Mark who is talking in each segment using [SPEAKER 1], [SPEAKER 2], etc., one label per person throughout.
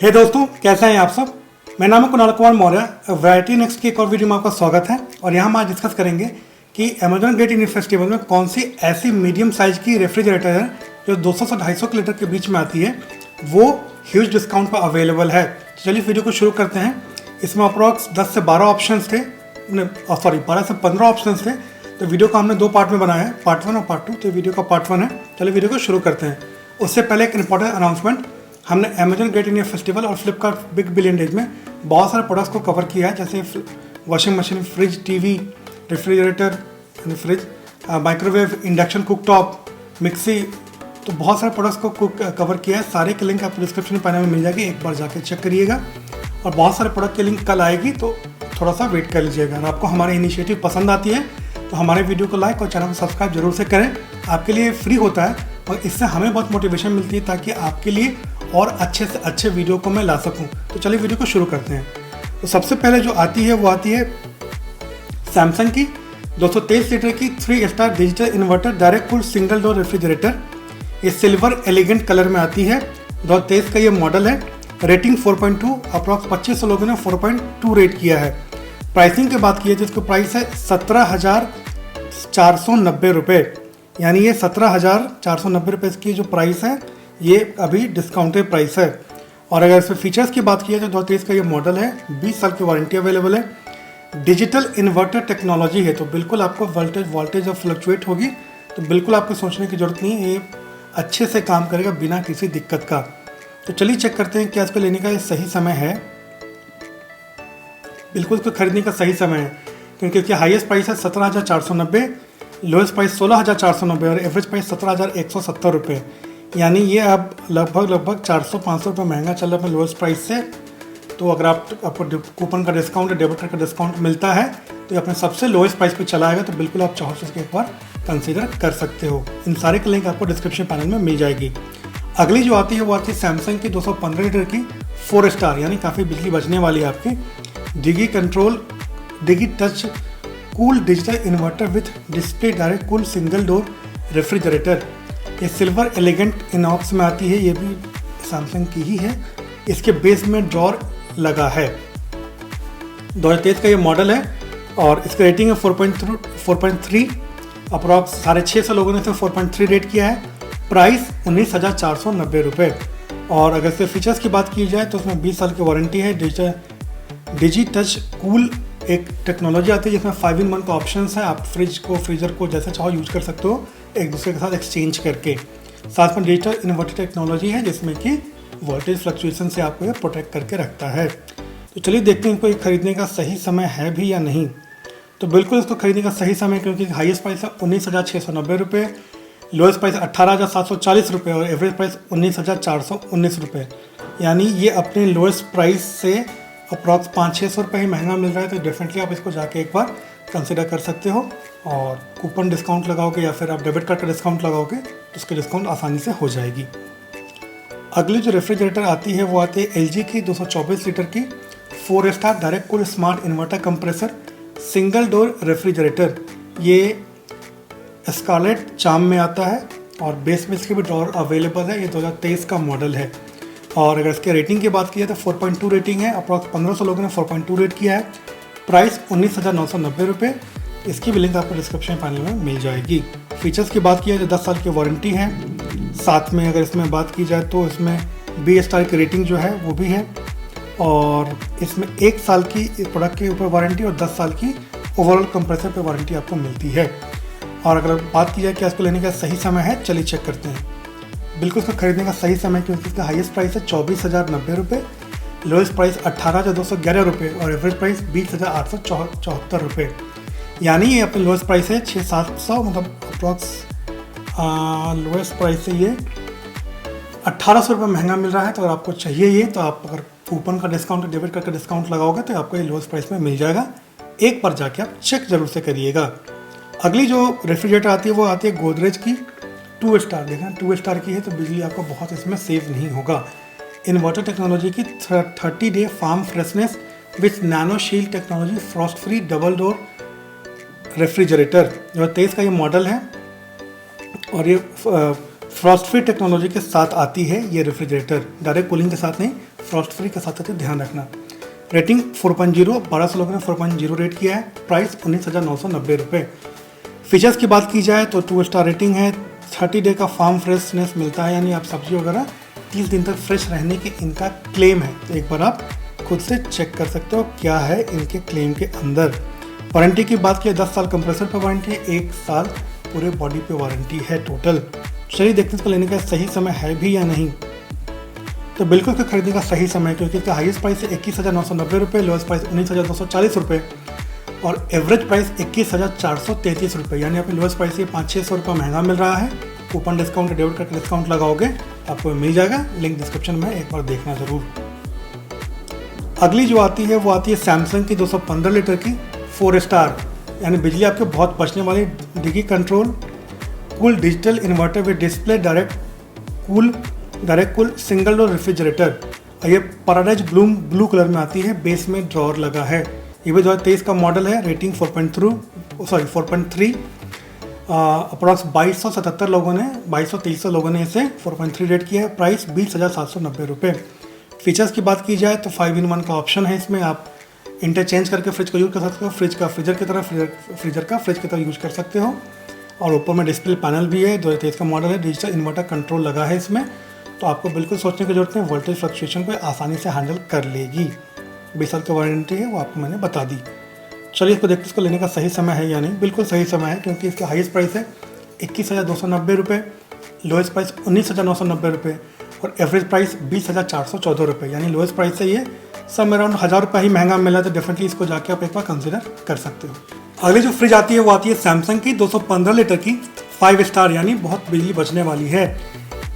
[SPEAKER 1] हे दोस्तों, कैसे हैं आप सब। मेरा नाम है कुणाल कुमार मौर्य। वैरायटी नेक्स्ट की एक और वीडियो में आपका स्वागत है। और यहाँ हम आज डिस्कस करेंगे कि अमेजॉन ग्रेट इंडियन फेस्टिवल में कौन सी ऐसी मीडियम साइज की रेफ्रिजरेटर है जो 200 से 250 लीटर के बीच में आती है, वो ह्यूज डिस्काउंट पर अवेलेबल है। चलिए वीडियो को शुरू करते हैं। इसमें अप्रॉक्स 10 से 12 ऑप्शन थे, 12 से 15 ऑप्शन थे। तो वीडियो को हमने दो पार्ट में बनाया है, पार्ट 1 और पार्ट 2। तो वीडियो का पार्ट 1 है। चलिए वीडियो को शुरू करते हैं। उससे पहले एक इंपॉर्टेंट अनाउंसमेंट, हमने अमेजॉन ग्रेट इंडियन फेस्टिवल और फ्लिपकार्ट बिग बिलियन डेज में बहुत सारे प्रोडक्ट्स को कवर किया है, जैसे washing machine, fridge, TV, refrigerator, fridge, microwave, induction cooktop, mixie. तो बहुत सारे प्रोडक्ट्स को कवर किया है। सारे के लिंक आपको डिस्क्रिप्शन पैनल में मिल जाएगी, एक बार जाके चेक करिएगा। और बहुत सारे प्रोडक्ट के लिंक कल आएगी, तो थोड़ा सा वेट कर लीजिएगा। और आपको हमारी इनिशिएटिव पसंद आती है तो हमारे वीडियो को लाइक और चैनल को सब्सक्राइब जरूर से करें। आपके लिए फ्री होता है और इससे हमें बहुत मोटिवेशन मिलती है, ताकि आपके लिए और अच्छे से अच्छे वीडियो को मैं ला सकूं। तो चलिए वीडियो को शुरू करते हैं। तो सबसे पहले जो आती है वो आती है सैमसंग की 223 लीटर की 3 star digital inverter direct cool single door refrigerator. ये सिल्वर एलिगेंट कलर में आती है। 2023 का ये मॉडल है। रेटिंग 4.2, अप्रॉक्स 2500 लोगों ने 4.2 रेट किया है। प्राइसिंग की बात की है, जिसका प्राइस है 17,490 रुपये। यानी ये 17,490 रुपये की जो प्राइस है, ये अभी डिस्काउंटेड प्राइस है। और अगर इसमें फीचर्स की बात की है तो 2023 का ये मॉडल है। 20 साल की वारंटी अवेलेबल है। डिजिटल इन्वर्टर टेक्नोलॉजी है, तो बिल्कुल आपको वोल्टेज जब फ्लक्चुएट होगी तो बिल्कुल आपको सोचने की ज़रूरत नहीं है, ये अच्छे से काम करेगा बिना किसी दिक्कत का। तो चलिए चेक करते हैं क्या इसको लेने का ये सही समय है। बिल्कुल इसको खरीदने का सही समय है, क्योंकि इसकी हाईएस्ट प्राइस है 17,490, लोएस्ट प्राइस 16,490 और एवरेज प्राइस 17,170 रुपये। यानी ये अब लगभग 400-500 रुपये महंगा चल रहा है अपने लोएस्ट प्राइस से। तो अगर आपको कूपन का डिस्काउंट या डेबिट कार्ड का डिस्काउंट मिलता है तो ये अपने सबसे लोएस्ट प्राइस पे चला आएगा। तो बिल्कुल आप चाहो तो इसको एक बार कंसीडर कर सकते हो। इन सारे के लिंक आपको डिस्क्रिप्शन पैनल में मिल जाएगी। अगली जो आती है वो आती है सैमसंग की 215 लीटर की 4 स्टार, यानी काफ़ी बिजली बचने वाली है आपकी, Digi Touch Cool digital inverter with display direct cool single door refrigerator. ये सिल्वर एलिगेंट इनॉक्स में आती है, ये भी सैमसंग की ही है। इसके बेस में ड्रॉर लगा है। 2023 का ये मॉडल है और इसका रेटिंग है 4.3, अप्रॉक्स 650 लोगों ने इसे 4.3 रेट किया है। प्राइस 19,490 रुपये। और अगर इसके फीचर्स की बात की जाए तो उसमें 20 साल की वारंटी है। डिजी टच कूल एक टेक्नोलॉजी आती है जिसमें 5-in-1 का ऑप्शन है। आप फ्रिज को, फ्रीजर को जैसे चाहो यूज कर सकते हो, एक दूसरे के साथ एक्सचेंज करके। साथ में डिजिटल इन्वर्टर टेक्नोलॉजी है, जिसमें कि वोल्टेज फ्लक्चुएशन से आपको ये प्रोटेक्ट करके रखता है। तो चलिए देखते हैं इनको ये खरीदने का सही समय है भी या नहीं। तो बिल्कुल इसको खरीदने का सही समय, क्योंकि हाईएस्ट प्राइस है 19,690 रुपये, लोएस्ट प्राइस 18,740 रुपये और एवरेज प्राइस 19,419 रुपये। यानी ये अपने लोएस्ट प्राइस से अप्रॉक्स 500-600 रुपये ही महंगा मिल रहा है। तो डेफिनेटली आप इसको जाके एक बार कंसिडर कर सकते हो। और कूपन डिस्काउंट लगाओगे या फिर आप डेबिट कार्ड का डिस्काउंट लगाओगे तो उसकी डिस्काउंट आसानी से हो जाएगी। अगली जो रेफ्रिजरेटर आती है वो आती है एलजी की 224 लीटर की 4 star direct cool smart inverter compressor single door refrigerator. ये स्कारलेट चार्म में आता है और बेस में इसके भी ड्रॉर अवेलेबल है। ये 2023 का मॉडल है। और अगर इसके रेटिंग की बात की जाए तो 4.2 रेटिंग है। अप्रॉक्स 1500 लोगों ने 4.2 रेट किया है। प्राइस 19,990 रुपये। इसकी भी लिंक आपको डिस्क्रिप्शन पैनल में मिल जाएगी। फीचर्स की बात की जाए तो 10 साल की वारंटी है। साथ में अगर इसमें बात की जाए तो इसमें B स्टार की रेटिंग जो है वो भी है। और इसमें 1 साल की प्रोडक्ट के ऊपर वारंटी और 10 साल की ओवरऑल कंप्रेसर पर वारंटी आपको मिलती है। और अगर बात की जाए कि इसको लेने का सही समय है, चलिए चेक करते हैं। बिल्कुल इसको खरीदने का सही समय, क्योंकि इसका हाईएस्ट प्राइस है 24,090 रुपये, लोएस्ट प्राइस 18,211 रुपये और एवरेज प्राइस 20,874 रुपये। यानी ये अपने लोएस्ट प्राइस है 600-700, मतलब अप्रॉक्स लोएस्ट प्राइस से ये 1,800 रुपये महंगा मिल रहा है। तो अगर आपको चाहिए ये, तो आप अगर कूपन का डिस्काउंट, डेबिट कार्ड का डिस्काउंट लगाओगे तो आपको ये लोएस्ट प्राइस में मिल जाएगा। एक बार जाके आप चेक जरूर से करिएगा। अगली जो रेफ्रिजरेटर आती है वो आती है गोदरेज की 2 स्टार। देखना 2 स्टार की है तो बिजली आपको बहुत इसमें सेव नहीं होगा। इन्वर्टर टेक्नोलॉजी की 30 day farm freshness with nano shield technology frost free double door refrigerator. 2023 का ये मॉडल है और ये फ्रॉस्ट फ्री टेक्नोलॉजी के साथ आती है ये रेफ्रिजरेटर, डायरेक्ट कूलिंग के साथ नहीं, फ्रॉस्ट फ्री के साथ साथ ध्यान रखना। रेटिंग 4.0, 1200 लोगों ने 4.0 रेट किया है। प्राइस 19,990 रुपये। फीचर्स की बात की जाए तो 2 स्टार रेटिंग है। 30 डे का फार्म फ्रेशनेस मिलता है, यानी आप सब्जी वगैरह 30 दिन तक फ्रेश रहने की इनका क्लेम है। तो एक बार आप खुद से चेक कर सकते हो क्या है इनके क्लेम के अंदर। वारंटी की बात की 10 साल कंप्रेसर पर वारंटी है, 1 साल पूरे बॉडी पे वारंटी है टोटल। चलिए देखते हैं इसको लेने का सही समय है भी या नहीं। तो बिल्कुल इसको खरीदने का सही समय है, क्योंकि इसका हाईएस्ट प्राइस है 21,990 रुपये, लोएस्ट प्राइस 19,240 रुपये और एवरेज प्राइस 21,433 रुपये। यानी आपके लोएस्ट प्राइस से 500-600 रुपये महंगा मिल रहा है। Coupon discount debit card discount लगाओगे आपको मिल जाएगा। लिंक डिस्क्रिप्शन में, एक बार देखना ज़रूर। अगली जो आती है वो आती है सैमसंग की 215 लीटर की 4 स्टार, यानी बिजली आपके बहुत बचने वाली Digi Control Cool digital inverter with display direct cool single door refrigerator. ये पैराडाइज ब्लू कलर में आती है, बेस में ड्रॉअर लगा है। ये भी 2023 का मॉडल है। रेटिंग 4.3, अप्रॉक्स 2277 लोगों ने 2200-2300 लोगों ने इसे 4.3 रेट किया है। प्राइस 20,790 रुपये। फीचर्स की बात की जाए तो 5-in-1 का ऑप्शन है इसमें। आप इंटरचेंज करके फ्रिज को यूज़ कर सकते हो, फ्रिज का फ्रीजर की तरह, फ्रीजर का फ्रिज की तरह यूज़ कर सकते हो। और ऊपर में डिस्प्ले पैनल भी है। 2023 का मॉडल है। डिजिटल इन्वर्टर कंट्रोल लगा है इसमें, तो आपको बिल्कुल सोचने की जरूरत नहीं, वोल्टेज फ्लक्चुएशन को आसानी से हैंडल कर लेगी। 20 साल की वारंटी है, वो आपको मैंने बता दी। चलिए इसको देखते, इसको लेने का सही समय है या नहीं। बिल्कुल सही समय है, क्योंकि इसका हाईएस्ट प्राइस है 21,290 रुपये, लोएस्ट प्राइस 19,990 रुपये और एवरेज प्राइस 20,414 रुपये। यानी लोएस्ट प्राइस से ये सब अराउंड 1000 रुपये ही महंगा मिला, तो डेफिनेटली इसको जाके आप एक बार कंसिडर कर सकते हो। अगली जो फ्रिज आती है वो आती है सैमसंग की 215 लीटर की 5 स्टार, यानी बहुत बिजली बचने वाली है।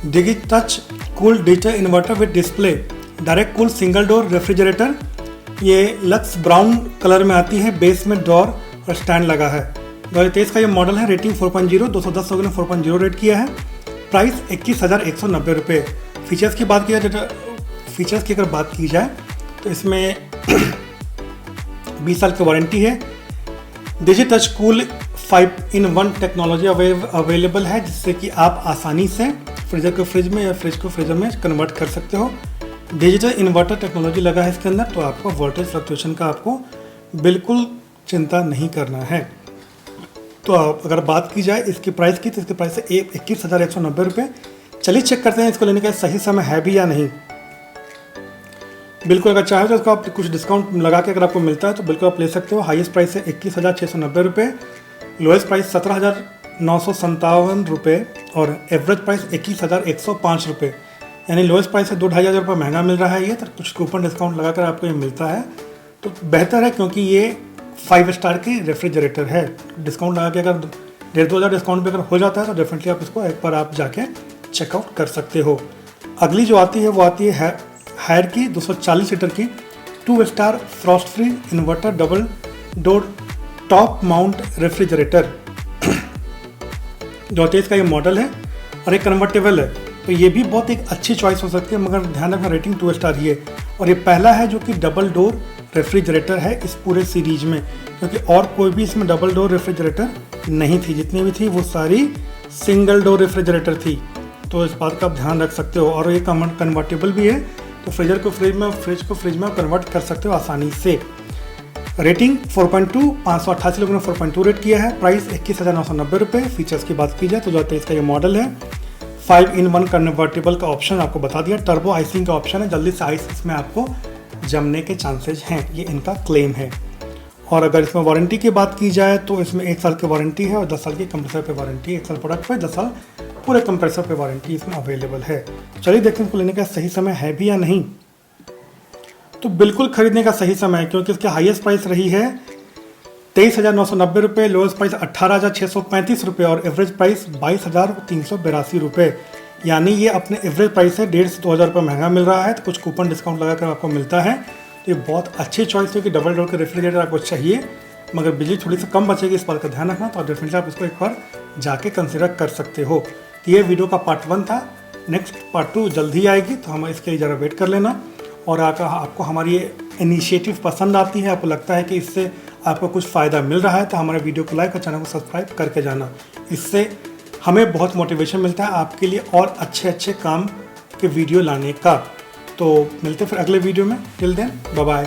[SPEAKER 1] Digi Touch Cool digital inverter with display direct cool single door refrigerator. ये लक्स ब्राउन कलर में आती है, बेस में डोर और स्टैंड लगा है। 2023 का ये मॉडल है। रेटिंग 4.0, 210 लोगों ने 4.0 रेट किया है। प्राइस 21,190 रुपये। फीचर्स की अगर बात की जाए तो इसमें 20 साल की वारंटी है। Digi Touch Cool 5-in-1 technology available है, जिससे कि आप आसानी से फ्रीजर को फ्रिज में या फ्रिज को फ्रीजर में कन्वर्ट कर सकते हो। डिजिटल इन्वर्टर टेक्नोलॉजी लगा है इसके अंदर, तो आपको वोल्टेज फ्लक्चुएशन का आपको बिल्कुल चिंता नहीं करना है। तो अगर बात की जाए इसकी प्राइस की, तो इसकी प्राइस है 21,190 रुपये। चलिए चेक करते हैं इसको लेने का सही समय है भी या नहीं। बिल्कुल अगर चाहे तो इसको आप कुछ डिस्काउंट लगा के अगर आपको मिलता है तो बिल्कुल आप ले सकते हो। हाईएस्ट प्राइस है 21,690 रुपये, लोएस्ट प्राइस 17,957 रुपये और एवरेज प्राइस 21,105 रुपये। यानी लोएस्ट प्राइस से 2-2,500 रुपये महंगा मिल रहा है ये, तो कुछ कूपन डिस्काउंट लगाकर आपको ये मिलता है तो बेहतर है, क्योंकि ये 5 स्टार की रेफ्रिजरेटर है। डिस्काउंट लगा के अगर 1,500-2,000 डिस्काउंट भी अगर हो जाता है तो डेफिनेटली आप इसको एक बार आप जाके चेकआउट कर सकते हो। अगली जो आती है वो आती है हायर की 240 लीटर की 2 star Frost free inverter double door top mount refrigerator. 2023 का ये मॉडल है और एक कन्वर्टेबल है, तो ये भी बहुत एक अच्छी चॉइस हो सकती है, मगर ध्यान रखना रेटिंग 2 स्टार ही है। और ये पहला है जो कि डबल डोर रेफ्रिजरेटर है इस पूरे सीरीज में, क्योंकि और कोई भी इसमें डबल डोर रेफ्रिजरेटर नहीं थी। जितनी भी थी वो सारी सिंगल डोर रेफ्रिजरेटर थी, तो इस बात का आप ध्यान रख सकते हो। और ये कन्वर्टेबल भी है, तो फ्रिज को फ्रिज में कन्वर्ट कर सकते हो आसानी से। रेटिंग 4.2, 588 लोगों ने 4.2 रेट किया है। प्राइस 21,990 रुपये। फीचर्स की बात की जाए तो 2023 का ये मॉडल है। 5-in-1 कन्वर्टेबल का ऑप्शन आपको बता दिया। टर्बो आइसिंग का ऑप्शन है, जल्दी से आइस इसमें आपको जमने के चांसेज हैं, ये इनका क्लेम है। और अगर इसमें वारंटी की बात की जाए तो इसमें 1 साल की वारंटी है और 10 साल की कंप्रेसर पे वारंटी। 1 साल प्रोडक्ट पे, 10 साल पूरे कंप्रेसर पे वारंटी इसमें अवेलेबल है। चलिए देखते हैं इसको लेने का सही समय है भी या नहीं। तो बिल्कुल खरीदने का सही समय है, क्योंकि इसकी हाईएस्ट प्राइस रही है 23,990 रुपये, लोएस्ट प्राइस 18,635 रुपये और एवरेज प्राइस 22,382 रुपये। यानी ये अपने एवरेज प्राइस से 1,500 से 2,000 रुपये महंगा मिल रहा है, तो कुछ कूपन डिस्काउंट लगाकर आपको मिलता है। तो ये बहुत अच्छी चॉइस है कि डबल डोर के रेफ्रिजरेटर आपको चाहिए, मगर बिजली थोड़ी सी कम बचेगी, इस बात का ध्यान रखना। तो डेफिनेटली आप इसको एक बार जाके कंसिडर कर सकते हो। तो ये वीडियो का पार्ट 1 था। नेक्स्ट पार्ट 2 जल्द ही आएगी, तो हम इसके लिए ज़रा वेट कर लेना। और आपको हमारी ये इनिशिएटिव पसंद आती है, आपको लगता है कि इससे आपको कुछ फ़ायदा मिल रहा है, तो हमारे वीडियो को लाइक और चैनल को सब्सक्राइब करके जाना। इससे हमें बहुत मोटिवेशन मिलता है आपके लिए और अच्छे काम के वीडियो लाने का। तो मिलते हैं फिर अगले वीडियो में। Till then bye bye.